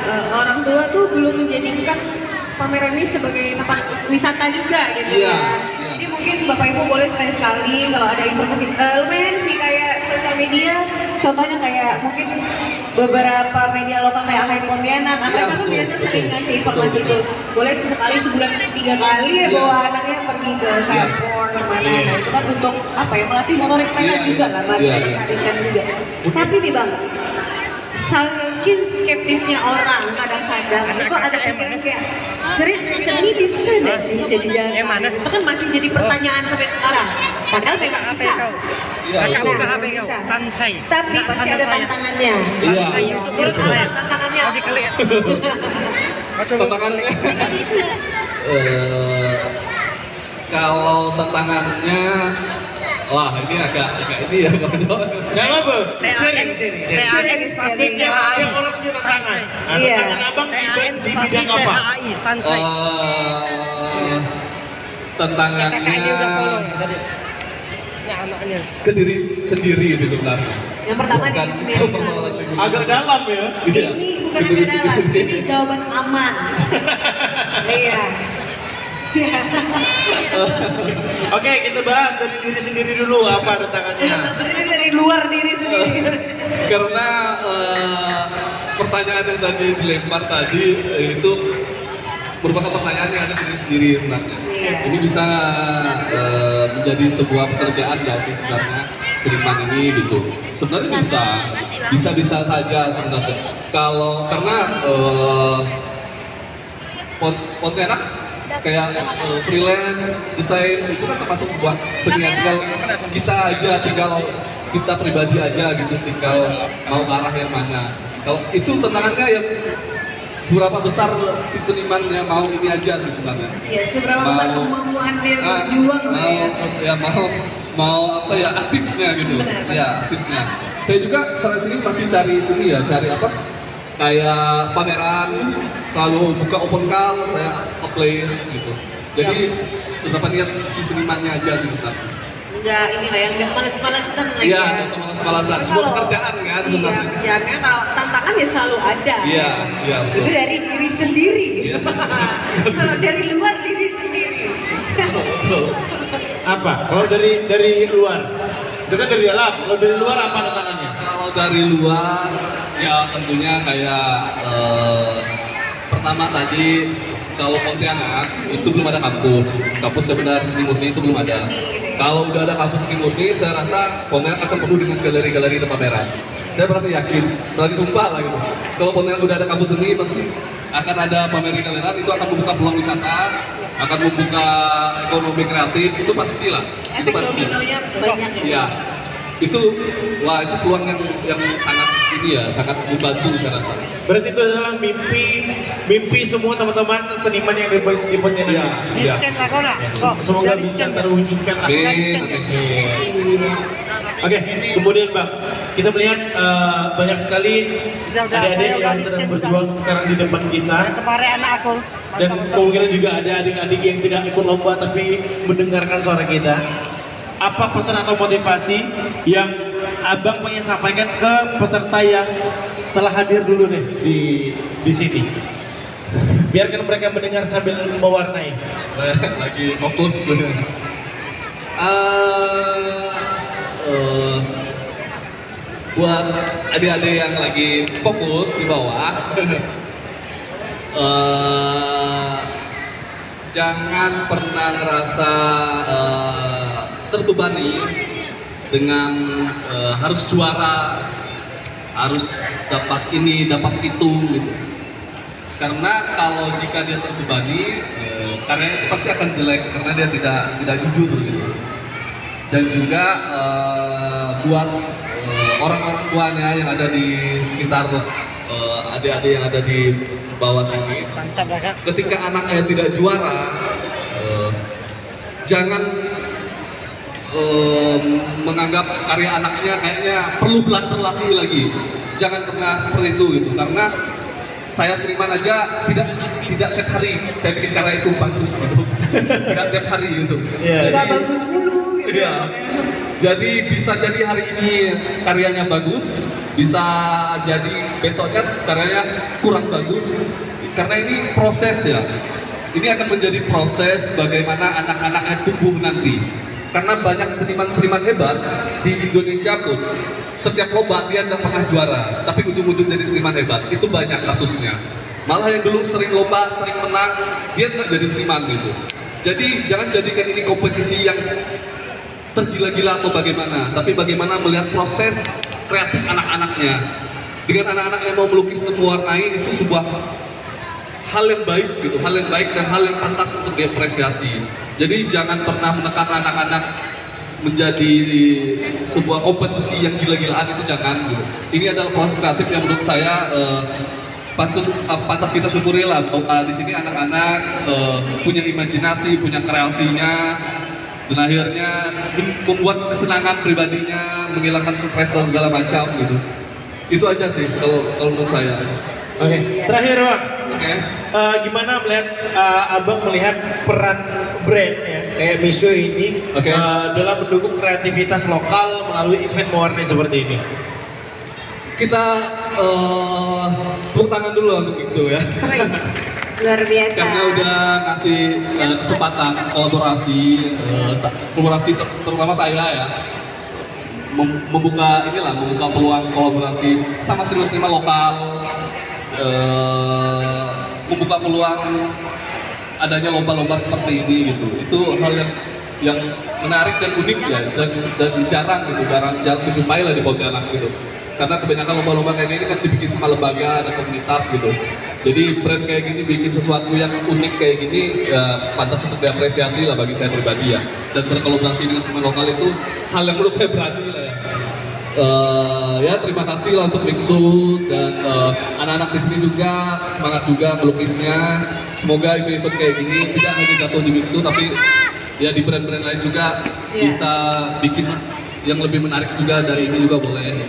Bang, orang tua tuh belum menjadikan pameran ini sebagai tempat wisata juga gitu Iya, ya. iya. Jadi mungkin Bapak Ibu boleh sekali-sekali kalau ada informasi lumayan sih kayak sosial media, contohnya kayak mungkin beberapa media lokal kayak Hai Pontianak, Iya, mereka tuh betul, biasa sering betul. ngasih informasi Betul, itu. Boleh sesekali sebulan 3 kali ya Iya. bawa anaknya pergi ke Karbon kemana, Iya. nah itu kan untuk apa ya, melatih motorik mereka Iya, juga iya. lah, melatih Iya, iya. ketarikan juga. Tapi nih Bang, saking skeptisnya orang kadang-kadang kok ada pikiran kayak seni bisa nggak sih jadi jalan, itu kan masih jadi pertanyaan sampai sekarang, padahal memang bisa. Iya, betul. Memang bisa. Tapi pasti ada tantangannya. Iya. Menurut Abang tantangannya apa? Tantangannya kalau tantangannya wah ini agak ini ya Yang apa? Sharing. Yang orang punya tantangan. Nah, Iya. tantangan abang di bidang apa? tantangannya ke diri sendiri sih sebenarnya. Yang pertama Bukan diri sendiri. Agak dalam ya. Iya. Ini bukan Ke diri agak dalam, sendiri. ini jawaban aman. Iya. Oke, kita bahas dari diri sendiri dulu apa tantangannya. Berdiri dari luar diri sendiri. Karena pertanyaan yang tadi dilempar tadi itu merupakan pertanyaan yang ada di diri sendiri sebenarnya. Iya. Ini bisa menjadi sebuah pekerjaan nggak sih sebenarnya seniman ini gitu. Sebenarnya bisa saja sebenarnya. Kalau karena Pontianak kayak freelance desain itu kan termasuk sebuah seni yang tinggal kita pribadi aja gitu, tinggal mau arah yang mana. Kalau itu tantangannya yang seberapa besar si seniman yang mau ini aja sih sebenarnya. Ya, seberapa besar kemampuan dia berjuang mau apa ya, aktifnya gitu. Benar. Ya, aktifnya. Saya juga sana sini masih cari ini ya, cari apa? Kayak pameran, selalu buka open call, saya apply gitu. Jadi seberapa niat si senimannya aja sih sebenarnya. Enggak ini lah, yang enggak males-malesan lagi Iya, ya. males-malesan. Sebuah pekerjaan kan Iya, sebenarnya. kerjaannya kalau tantangan ya selalu ada. Iya, iya betul. Itu dari diri sendiri. Iya. Kalau dari luar diri sendiri. Betul. Apa? Kalau dari luar. Itu kan dari dalam. Kalau dari luar apa tantangannya? Kalau dari luar ya tentunya kayak pertama tadi kalau Pontianak itu belum ada kampus sebenarnya seni murni itu belum ada. Kalau udah ada kampus seni murni, saya rasa Pontianak akan penuh dengan galeri-galeri dan pameran. Saya berani yakin, berani sumpah lah gitu. Kalau Pontianak udah ada kampus seni pasti akan ada pameran galeran, itu akan membuka peluang wisata, akan membuka ekonomi kreatif, itu pastilah. Itu Efek pasti. dominonya banyak ya. Iya. Itu peluang yang sangat ini ya, sangat membantu saya rasa. Berarti itu adalah mimpi semua teman-teman seniman yang di Pontianak. Iya, iya. Semoga bisa terwujudkan. Amin, amin. Oke, kemudian Bang, kita melihat banyak sekali adik-adik yang sedang berjuang sekarang di depan kita. Kemarin anak aku. Dan kemungkinan juga ada adik-adik yang tidak ikut lomba tapi mendengarkan suara kita. Apa pesan atau motivasi yang Abang pengen sampaikan ke peserta yang telah hadir dulu nih di sini? Biarkan mereka mendengar sambil mewarnai. Lagi fokus. Buat adik-adik yang lagi fokus di bawah, jangan pernah ngerasa terbebani dengan harus juara, harus dapat ini, dapat itu gitu. Karena kalau jika dia terbebani, karyanya itu pasti akan jelek karena dia tidak jujur gitu. Dan juga buat orang-orang tuanya yang ada di sekitar adik-adik yang ada di bawah sini, ketika anaknya tidak juara, jangan menganggap karya anaknya kayaknya perlu berlatih lagi. Jangan pernah seperti itu gitu, karena saya seniman aja tidak tiap hari saya bikin karya itu bagus gitu. Tidak tiap hari gitu. Iya. Enggak bagus mulu gitu. Iya. Jadi bisa jadi hari ini karyanya bagus, Bisa jadi besoknya karyanya kurang bagus karena ini proses ya. Ini akan menjadi proses bagaimana anak-anaknya tumbuh nanti. Karena banyak seniman-seniman hebat di Indonesia pun setiap lomba dia tidak pernah juara, tapi ujung-ujung jadi seniman hebat. Itu banyak kasusnya. Malah yang dulu sering lomba, sering menang, dia tidak jadi seniman gitu. Jadi jangan jadikan ini kompetisi yang tergila-gila atau bagaimana, tapi bagaimana melihat proses kreatif anak-anaknya. Dengan anak-anaknya mau melukis dan mewarnai, itu sebuah hal yang baik gitu, hal yang baik dan hal yang pantas untuk diapresiasi. Jadi jangan pernah menekan anak-anak menjadi sebuah kompetisi yang gila-gilaan, itu jangan gitu. Ini adalah proses kreatif yang menurut saya pantas kita syukuri lah. Di sini anak-anak punya imajinasi, punya kreasinya, dan akhirnya membuat kesenangan pribadinya, menghilangkan stres dan segala macam gitu. Itu aja sih kalau menurut saya. Oke, terakhir Bang. Oke. Gimana melihat Abang melihat peran brand ya kayak Miso ini Oke. dalam mendukung kreativitas lokal melalui event mewarnai seperti ini? Kita tepuk tangan dulu untuk Mixo ya. Wih, luar biasa. Karena udah ngasih kesempatan kolaborasi terutama saya ya, membuka peluang kolaborasi sama seniman lokal, membuka peluang adanya lomba-lomba seperti ini gitu. Itu hal yang menarik dan unik ya, dan jarang dijumpai lah di Pontianak gitu. Karena kebanyakan lomba-lomba kayak gini kan dibikin sama lembaga dan komunitas gitu. Jadi brand kayak gini bikin sesuatu yang unik kayak gini ya pantas untuk diapresiasi lah bagi saya pribadi ya. Dan berkolaborasi dengan seniman lokal itu hal yang menurut saya berani lah ya. Ya terima kasih lah untuk Mixus dan anak-anak di sini juga semangat juga melukisnya. Semoga event-event kayak gini tidak hanya jatuh di Mixus tapi ya di brand-brand lain juga bisa bikin yang lebih menarik juga dari ini juga boleh.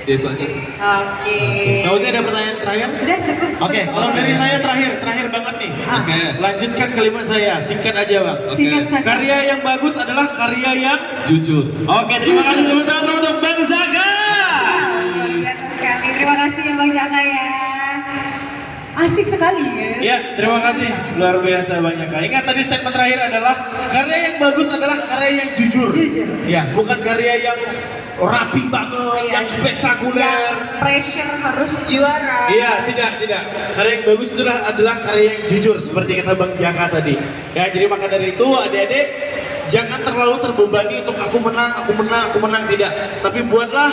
Ya itu aja sih. Oke. Kau ada pertanyaan terakhir? Udah cukup. Oke, kalau dari saya terakhir banget nih. Oke. Lanjutkan kalimat saya, singkat aja Bang. Oke. Singkat saja. Karya yang bagus adalah karya yang Jujur. Oke, terima kasih teman-teman untuk Bang Zaka. Luar biasa sekali. Terima kasih ya Bang Jaka ya. Asik sekali ya. Ya, terima kasih. Luar biasa banyak. Ingat tadi statement terakhir adalah karya yang bagus adalah karya yang jujur. Jujur. Ya, bukan karya yang rapi banget, yang spektakuler. Yang pressure harus juara. Iya, tidak. Karya yang bagus itu adalah karya yang jujur seperti kata Bang Jaka tadi. Ya, jadi maka dari itu adik-adik jangan terlalu terbebani untuk aku menang tidak. Tapi buatlah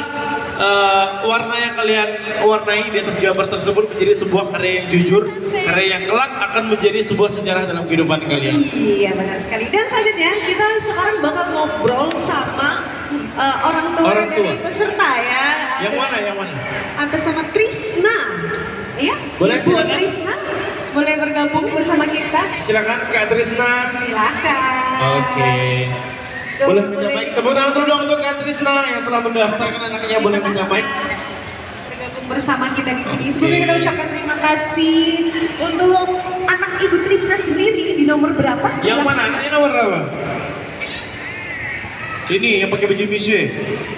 warna yang kalian warnai di atas gambar tersebut menjadi sebuah karya yang jujur, karya yang kelak akan menjadi sebuah sejarah dalam kehidupan kalian. Iya benar sekali. Dan selanjutnya kita sekarang bakal ngobrol sama orang tua dari peserta ya. Yang mana? Atas nama Trisna. Iya. Boleh, Ibu silakan. Trisna boleh bergabung bersama kita. Silakan Kak Trisna. Silakan. Oke. Tuh, Boleh menyamai. Tepuk tangan dulu dong untuk Kak Trisna yang telah mendaftarkan anaknya, boleh menyamai. Bergabung bersama kita di sini. Sebelumnya kita ucapkan terima kasih untuk anak Ibu Trisna sendiri di nomor berapa? Yang mana? Anaknya nomor berapa? Ini yang pakai baju bisu ya?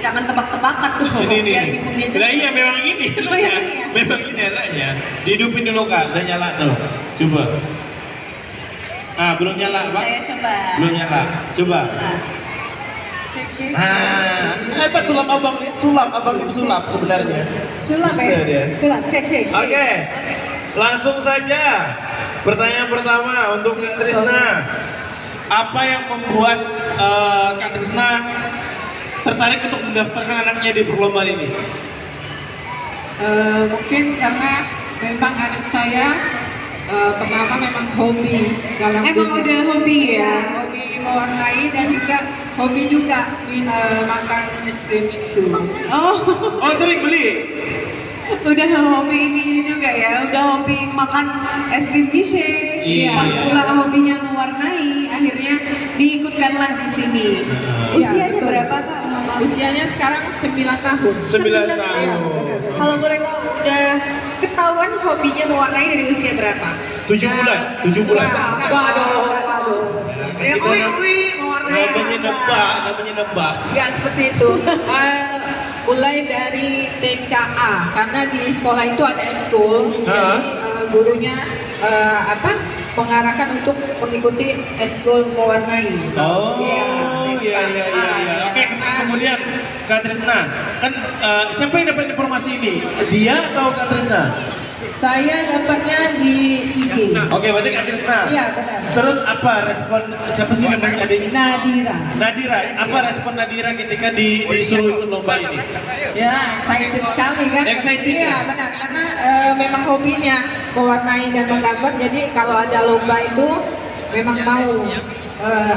Jangan tebak-tebakan dong. Ini. Biar ibunya juga. Nah iya memang ini Oh, iya, anaknya. iya. Memang ini anaknya. Dihidupin dulu Kak, udah nyala tuh. Coba. Ah, belum nyala, Pak. Saya coba. Belum nyala. Coba. Cek. Hebat sulap abang nih. Sulap abang itu sulap sebenarnya. Sulap Bisa dia. ya? Sulap, cek. Oke. Langsung saja. Pertanyaan pertama untuk Kak Trisna. Apa yang membuat Kak Trisna tertarik untuk mendaftarkan anaknya di perlombaan ini? Mungkin karena memang anak saya pertama memang hobi dalam Emang udah hobi ya? hobi mewarnai dan juga hobi juga makan es krim mixu. Oh, Oh sering beli? udah hobi ini juga ya? Udah hobi makan es krim mise. Iya. Pas pula hobinya mewarnai, akhirnya diikutkanlah di sini. Usianya betul. berapa Kak? Mama? Usianya sekarang 9 tahun. 9 tahun. Kalau boleh tahu, udah ketahuan hobinya mewarnai dari usia berapa? 7 bulan. 7 bulan. Waduh. Ya, mewarnai. Namanya nebak. Nggak seperti itu. mulai dari TKA karena di sekolah itu ada eskul, jadi gurunya mengarahkan untuk mengikuti eskul mewarnai. Oh, iya. Oke, kemudian Kak Trisna, kan siapa yang dapat informasi ini? Dia atau Kak Trisna? Saya dapatnya di IG. Oke, berarti Kak Trisna. Iya, benar. Terus apa respon siapa sih namanya adiknya? Nadira. Nadira, apa respon Nadira ketika disuruh ikut lomba ini? Ya, excited sekali kan? Excited, Iya, ya? benar. Karena memang hobinya mewarnai dan menggambar. Jadi kalau ada lomba itu memang mau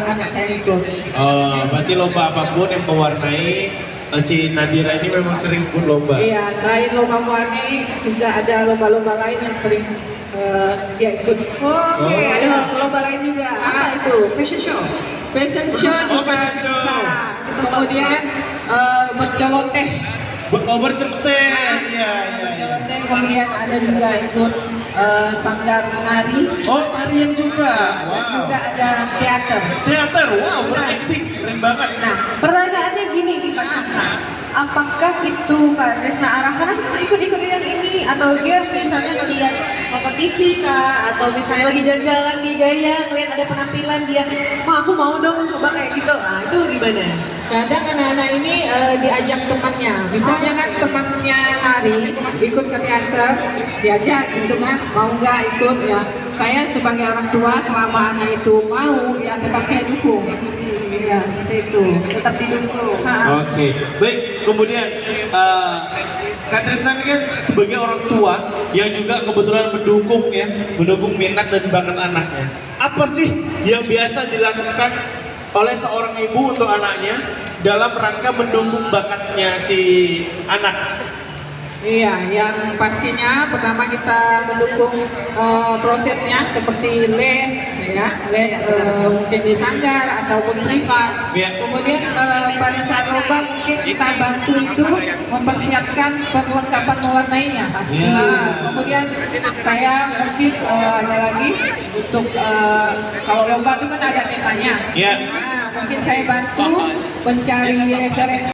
anak saya ikut. Oh, berarti lomba apapun yang mewarnai si Nadira ini memang sering ikut lomba. Iya, selain lomba mewarnai juga ada lomba-lomba lain yang sering dia ikut. Oke, ada lomba lain juga. Apa itu? Fashion show. Fashion show Oh, juga fashion show. bisa. Kemudian berceloteh. Oh, berceloteh. Iya. Berceloteh. Kemudian ada juga ikut sanggar nari. Oh, tarian juga. Dan juga ada teater. Teater, wow, berakting, keren banget. Nah, pertanyaannya gini nih Kak Trisna. Apakah itu Kak Trisna arahkan ikut-ikut yang ini atau dia misalnya ngeliat nonton TV kah atau misalnya lagi jalan-jalan di Gaya ngeliat ada penampilan dia, aku mau dong coba kayak gitu. Nah, itu gimana? Kadang anak-anak ini diajak temannya, misalnya kan temannya nari ikut ke teater, diajak gitu kan, mau nggak ikut ya. Saya sebagai orang tua selama anak itu mau, ya tetap saya dukung. Ya seperti itu, tetap didukung. Oke, baik. Kemudian Kak Trisna ini kan sebagai orang tua yang juga kebetulan mendukung minat dan bakat anaknya. Apa sih yang biasa dilakukan oleh seorang ibu untuk anaknya dalam rangka mendukung bakatnya si anak? Iya, yang pastinya pertama kita mendukung prosesnya seperti les, ya, les mungkin di sanggar ataupun privat. Ya. Kemudian pada saat lomba mungkin kita bantu itu mempersiapkan perlengkapan mewarnainya pasti. Ya. Kemudian saya mungkin ada lagi untuk kalau lomba itu kan ada temanya. Ya. Nah, mungkin saya bantu mencari referensi